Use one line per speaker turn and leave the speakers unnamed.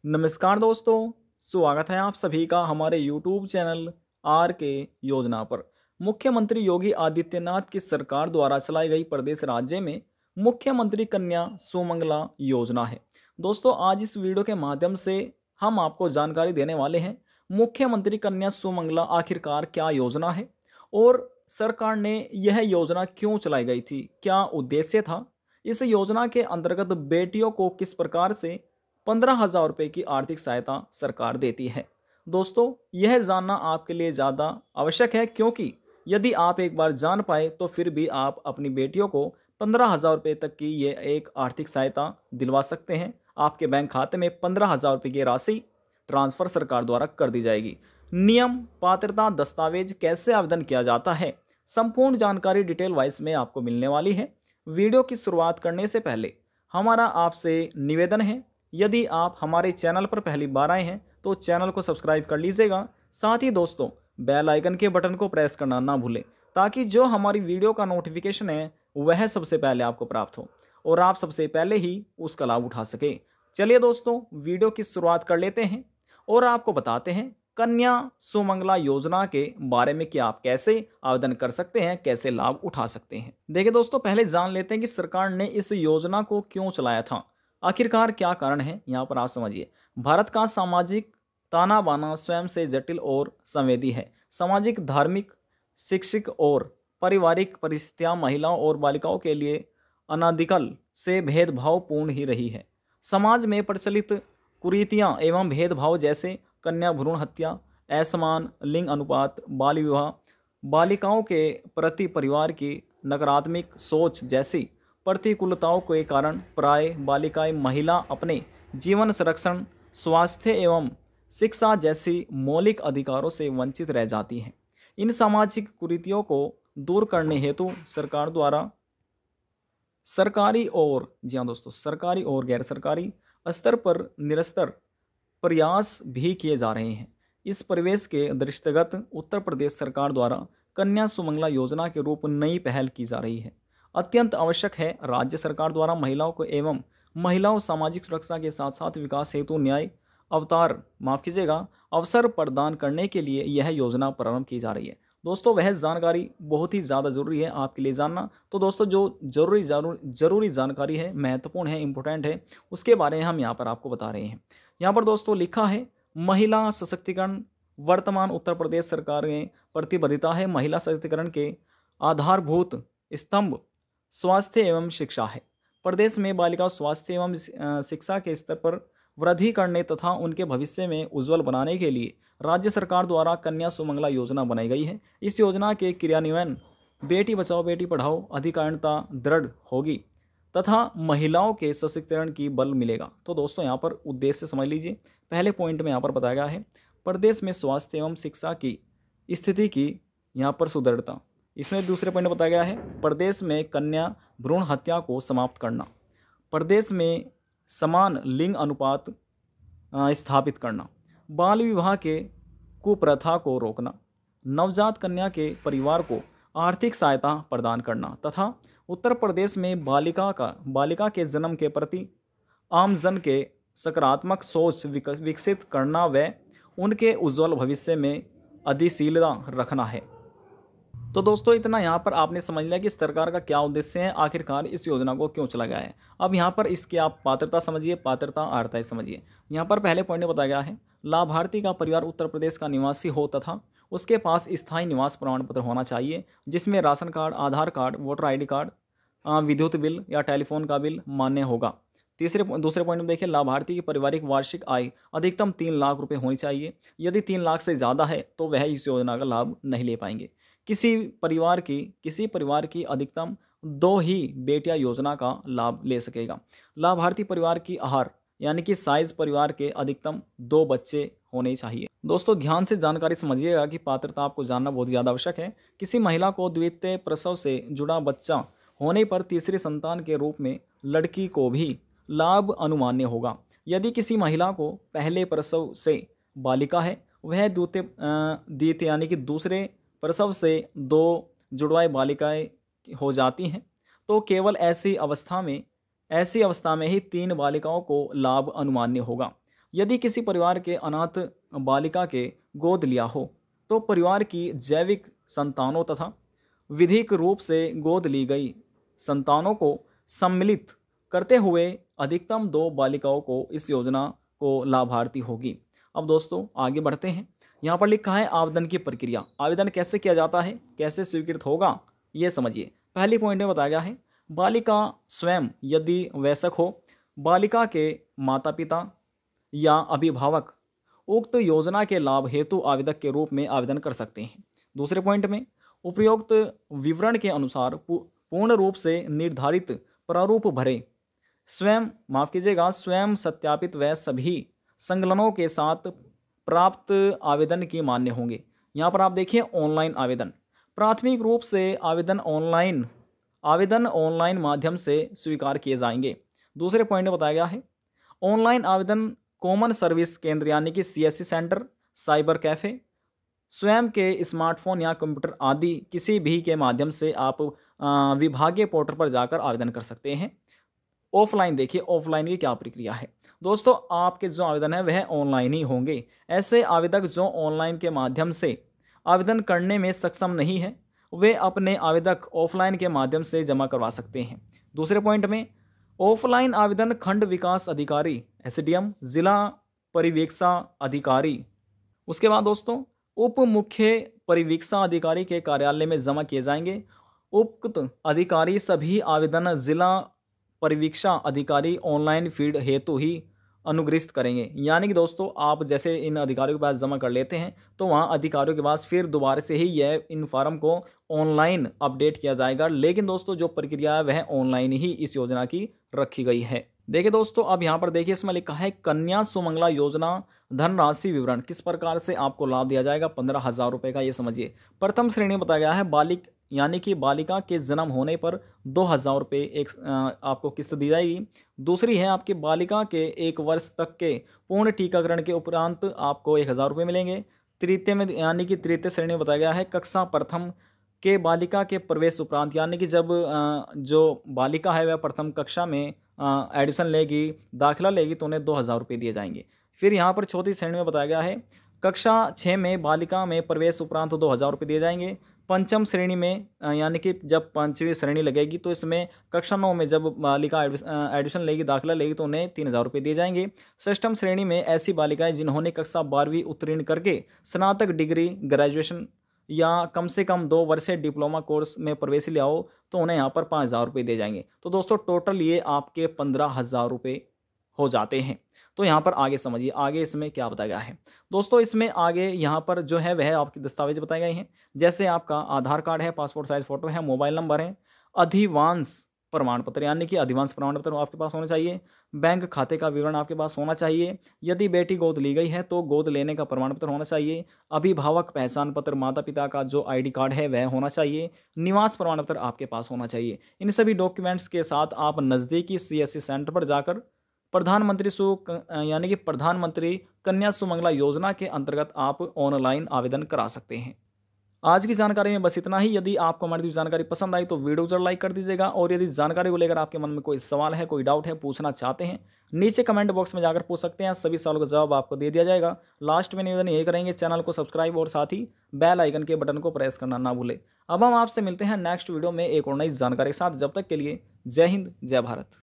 नमस्कार दोस्तों, स्वागत है आप सभी का हमारे YouTube चैनल आर के योजना पर। मुख्यमंत्री योगी आदित्यनाथ की सरकार द्वारा चलाई गई प्रदेश राज्य में मुख्यमंत्री कन्या सुमंगला योजना है। दोस्तों, आज इस वीडियो के माध्यम से हम आपको जानकारी देने वाले हैं मुख्यमंत्री कन्या सुमंगला आखिरकार क्या योजना है और सरकार ने यह योजना क्यों चलाई गई थी, क्या उद्देश्य था। इस योजना के अंतर्गत बेटियों को किस प्रकार से 15,000 रुपये की आर्थिक सहायता सरकार देती है। दोस्तों, यह जानना आपके लिए ज़्यादा आवश्यक है, क्योंकि यदि आप एक बार जान पाए तो फिर भी आप अपनी बेटियों को 15,000 रुपये तक की ये एक आर्थिक सहायता दिलवा सकते हैं। आपके बैंक खाते में 15,000 रुपये की राशि ट्रांसफ़र सरकार द्वारा कर दी जाएगी। नियम, पात्रता, दस्तावेज, कैसे आवेदन किया जाता है, संपूर्ण जानकारी डिटेल वाइज में आपको मिलने वाली है। वीडियो की शुरुआत करने से पहले हमारा आपसे निवेदन है, यदि आप हमारे चैनल पर पहली बार आए हैं तो चैनल को सब्सक्राइब कर लीजिएगा। साथ ही दोस्तों, बेल आइकन के बटन को प्रेस करना ना भूलें, ताकि जो हमारी वीडियो का नोटिफिकेशन है वह सबसे पहले आपको प्राप्त हो और आप सबसे पहले ही उसका लाभ उठा सके। चलिए दोस्तों, वीडियो की शुरुआत कर लेते हैं और आपको बताते हैं कन्या सुमंगला योजना के बारे में कि आप कैसे आवेदन कर सकते हैं, कैसे लाभ उठा सकते हैं। देखिए दोस्तों, पहले जान लेते हैं कि सरकार ने इस योजना को क्यों चलाया था, आखिरकार क्या कारण है। यहाँ पर आप समझिए, भारत का सामाजिक ताना बाना स्वयं से जटिल और संवेदी है। सामाजिक, धार्मिक, शैक्षिक और पारिवारिक परिस्थितियाँ महिलाओं और बालिकाओं के लिए अनादिकाल से भेदभावपूर्ण ही रही है। समाज में प्रचलित कुरीतियाँ एवं भेदभाव जैसे कन्या भ्रूण हत्या, असमान लिंग अनुपात, बाल विवाह, बालिकाओं के प्रति परिवार की नकारात्मक सोच जैसी प्रतिकूलताओं के कारण प्राय बालिकाएं महिला अपने जीवन संरक्षण, स्वास्थ्य एवं शिक्षा जैसी मौलिक अधिकारों से वंचित रह जाती हैं। इन सामाजिक कुरीतियों को दूर करने हेतु सरकार द्वारा सरकारी और जी हाँ दोस्तों, सरकारी और गैर सरकारी स्तर पर निरंतर प्रयास भी किए जा रहे हैं। इस परिवेश के दृष्टिगत उत्तर प्रदेश सरकार द्वारा कन्या सुमंगला योजना के रूप नई पहल की जा रही है। अत्यंत आवश्यक है, राज्य सरकार द्वारा महिलाओं को एवं महिलाओं सामाजिक सुरक्षा के साथ साथ विकास हेतु न्याय अवसर प्रदान करने के लिए यह योजना प्रारंभ की जा रही है। दोस्तों, वह जानकारी बहुत ही ज़्यादा ज़रूरी है आपके लिए जानना। तो दोस्तों, जो ज़रूरी जानकारी है, महत्वपूर्ण है, इम्पोर्टेंट है, उसके बारे में हम यहाँ पर आपको बता रहे हैं। यहाँ पर दोस्तों लिखा है, महिला सशक्तिकरण वर्तमान उत्तर प्रदेश सरकार में प्रतिबद्धता है। महिला सशक्तिकरण के आधारभूत स्तंभ स्वास्थ्य एवं शिक्षा है। प्रदेश में बालिका स्वास्थ्य एवं शिक्षा के स्तर पर वृद्धि करने तथा उनके भविष्य में उज्जवल बनाने के लिए राज्य सरकार द्वारा कन्या सुमंगला योजना बनाई गई है। इस योजना के क्रियान्वयन बेटी बचाओ बेटी पढ़ाओ अधिकारिता दृढ़ होगी तथा महिलाओं के सशक्तिकरण की बल मिलेगा। तो दोस्तों, यहाँ पर उद्देश्य समझ लीजिए। पहले पॉइंट में यहाँ पर बताया गया है प्रदेश में स्वास्थ्य एवं शिक्षा की स्थिति की यहाँ पर सुदृढ़ता। इसमें दूसरे पॉइंट बताया गया है प्रदेश में कन्या भ्रूण हत्या को समाप्त करना, प्रदेश में समान लिंग अनुपात स्थापित करना, बाल विवाह के कुप्रथा को रोकना, नवजात कन्या के परिवार को आर्थिक सहायता प्रदान करना तथा उत्तर प्रदेश में बालिका के जन्म के प्रति आमजन के सकारात्मक सोच विकसित करना व उनके उज्जवल भविष्य में अधिशीलता रखना है। तो दोस्तों, इतना यहाँ पर आपने समझ लिया कि सरकार का क्या उद्देश्य है, आखिरकार इस योजना को क्यों चला गया है। अब यहाँ पर इसकी आप पात्रता समझिए, पात्रता अर्हता समझिए। यहाँ पर पहले पॉइंट में बताया गया है लाभार्थी का परिवार उत्तर प्रदेश का निवासी हो तथा उसके पास स्थायी निवास प्रमाण पत्र होना चाहिए, जिसमें राशन कार्ड, आधार कार्ड, वोटर ID कार्ड, विद्युत बिल या टेलीफोन का बिल मान्य होगा। दूसरे पॉइंट में देखिए, लाभार्थी की पारिवारिक वार्षिक आय अधिकतम 3 लाख रुपये होनी चाहिए। यदि 3 लाख से ज़्यादा है तो वह इस योजना का लाभ नहीं ले पाएंगे। किसी परिवार की अधिकतम 2 ही बेटियां योजना का लाभ ले सकेगा। लाभार्थी परिवार की आहार यानी कि साइज परिवार के अधिकतम 2 बच्चे होने चाहिए। दोस्तों, ध्यान से जानकारी समझिएगा कि पात्रता आपको जानना बहुत ज़्यादा आवश्यक है। किसी महिला को द्वितीय प्रसव से जुड़ा बच्चा होने पर तीसरी संतान के रूप में लड़की को भी लाभ अनुमान्य होगा। यदि किसी महिला को पहले प्रसव से बालिका है, वह द्वितीय यानी कि दूसरे प्रसव से 2 जुड़वाई बालिकाएं हो जाती हैं तो केवल ऐसी अवस्था में ही 3 बालिकाओं को लाभ अनुमान्य होगा। यदि किसी परिवार के अनाथ बालिका के गोद लिया हो तो परिवार की जैविक संतानों तथा विधिक रूप से गोद ली गई संतानों को सम्मिलित करते हुए अधिकतम 2 बालिकाओं को इस योजना को लाभार्थी होगी। अब दोस्तों आगे बढ़ते हैं। यहाँ पर लिखा है आवेदन की प्रक्रिया। आवेदन कैसे किया जाता है, कैसे स्वीकृत होगा, ये समझिए। पहली पॉइंट में बताया गया है बालिका स्वयं यदि वयस्क हो, बालिका के माता पिता या अभिभावक उक्त योजना के लाभ हेतु आवेदक के रूप में आवेदन कर सकते हैं। दूसरे पॉइंट में उपरोक्त विवरण के अनुसार पूर्ण रूप से निर्धारित प्रारूप भरे, स्वयं सत्यापित व सभी संलग्नों के साथ प्राप्त आवेदन की मान्य होंगे। यहाँ पर आप देखिए ऑनलाइन आवेदन। प्राथमिक रूप से आवेदन ऑनलाइन माध्यम से स्वीकार किए जाएंगे। दूसरे पॉइंट में बताया गया है ऑनलाइन आवेदन कॉमन सर्विस केंद्र यानी कि CSC सेंटर, साइबर कैफ़े, स्वयं के स्मार्टफोन या कंप्यूटर आदि किसी भी के माध्यम से आप विभागीय पोर्टल पर जाकर आवेदन कर सकते हैं। ऑफलाइन देखिए ऑफलाइन की क्या प्रक्रिया है। दोस्तों आपके जो आवेदन है वह ऑनलाइन ही होंगे। ऐसे आवेदक जो ऑनलाइन के माध्यम से आवेदन करने में सक्षम नहीं है वे अपने आवेदक ऑफलाइन के माध्यम से जमा करवा सकते हैं। दूसरे पॉइंट में ऑफलाइन आवेदन खंड विकास अधिकारी SDM, जिला परिवीक्षा अधिकारी, उसके बाद दोस्तों उप मुख्य परिवीक्षा अधिकारी के कार्यालय में जमा किए जाएंगे। उक्त अधिकारी सभी आवेदन जिला परिवीक्षा अधिकारी ऑनलाइन फीड हेतु ही अनुग्रहित करेंगे। यानी कि दोस्तों आप जैसे इन अधिकारियों के पास जमा कर लेते हैं तो वहाँ अधिकारियों के पास फिर दोबारा से ही यह इन फॉर्म को ऑनलाइन अपडेट किया जाएगा। लेकिन दोस्तों जो प्रक्रिया है वह ऑनलाइन ही इस योजना की रखी गई है। देखिए दोस्तों अब यहाँ पर देखिए इसमें लिखा है कन्या सुमंगला योजना धनराशि विवरण किस प्रकार से आपको लाभ दिया जाएगा 15,000 रुपये का, ये समझिए। प्रथम श्रेणी बताया गया है यानी कि बालिका के जन्म होने पर 2,000 रुपये एक आपको किस्त दी जाएगी। दूसरी है आपकी बालिका के 1 वर्ष तक के पूर्ण टीकाकरण के उपरांत आपको 1,000 रुपये मिलेंगे। तृतीय में यानी कि तृतीय श्रेणी में बताया गया है कक्षा प्रथम के बालिका के प्रवेश उपरांत, यानी कि जब जो बालिका है वह प्रथम कक्षा में एडमिशन लेगी, दाखिला लेगी तो उन्हें 2,000 रुपये दिए जाएंगे। फिर यहाँ पर चौथी श्रेणी में बताया गया है कक्षा 6 में बालिका में प्रवेश उपरांत 2,000 रुपये दिए जाएंगे। पंचम श्रेणी में यानी कि जब 5वीं श्रेणी लगेगी तो इसमें कक्षा 9 में जब बालिका एडमिशन लेगी, दाखिला लेगी तो उन्हें 3,000 रुपये दिए जाएंगे। षष्ठम श्रेणी में ऐसी बालिकाएं जिन्होंने कक्षा 12वीं उत्तीर्ण करके स्नातक डिग्री, ग्रेजुएशन या कम से कम 2 वर्षीय डिप्लोमा कोर्स में प्रवेश लिया हो तो उन्हें यहाँ पर 5,000 रुपये दिए जाएंगे। तो दोस्तों टोटल ये आपके 15,000 रुपये हो जाते हैं। तो यहाँ पर आगे समझिए आगे इसमें क्या बताया गया है। दोस्तों इसमें आगे यहाँ पर जो है वह आपके दस्तावेज बताए गए हैं, जैसे आपका आधार कार्ड है, पासपोर्ट साइज फोटो है, मोबाइल नंबर है, अधिवांश प्रमाण पत्र यानी कि अधिवांश प्रमाण पत्र आपके पास होना चाहिए, बैंक खाते का विवरण आपके पास होना चाहिए, यदि बेटी गोद ली गई है तो गोद लेने का प्रमाण पत्र होना चाहिए, अभिभावक पहचान पत्र, माता पिता का जो ID कार्ड है वह होना चाहिए, निवास प्रमाण पत्र आपके पास होना चाहिए। इन सभी डॉक्यूमेंट्स के साथ आप नज़दीकी CSC सेंटर पर जाकर यानी कि प्रधानमंत्री कन्या सुमंगला योजना के अंतर्गत आप ऑनलाइन आवेदन करा सकते हैं। आज की जानकारी में बस इतना ही। यदि आपको हमारी जानकारी पसंद आई तो वीडियो जरूर लाइक कर दीजिएगा, और यदि जानकारी को लेकर आपके मन में कोई सवाल है, कोई डाउट है, पूछना चाहते हैं, नीचे कमेंट बॉक्स में जाकर पूछ सकते हैं। सभी सवालों का जवाब आपको दे दिया जाएगा। लास्ट में निवेदन यही करेंगे, चैनल को सब्सक्राइब और साथ ही बेल आइकन के बटन को प्रेस करना ना भूलें। अब हम आपसे मिलते हैं नेक्स्ट वीडियो में एक और नई जानकारी के साथ। जब तक के लिए जय हिंद, जय भारत।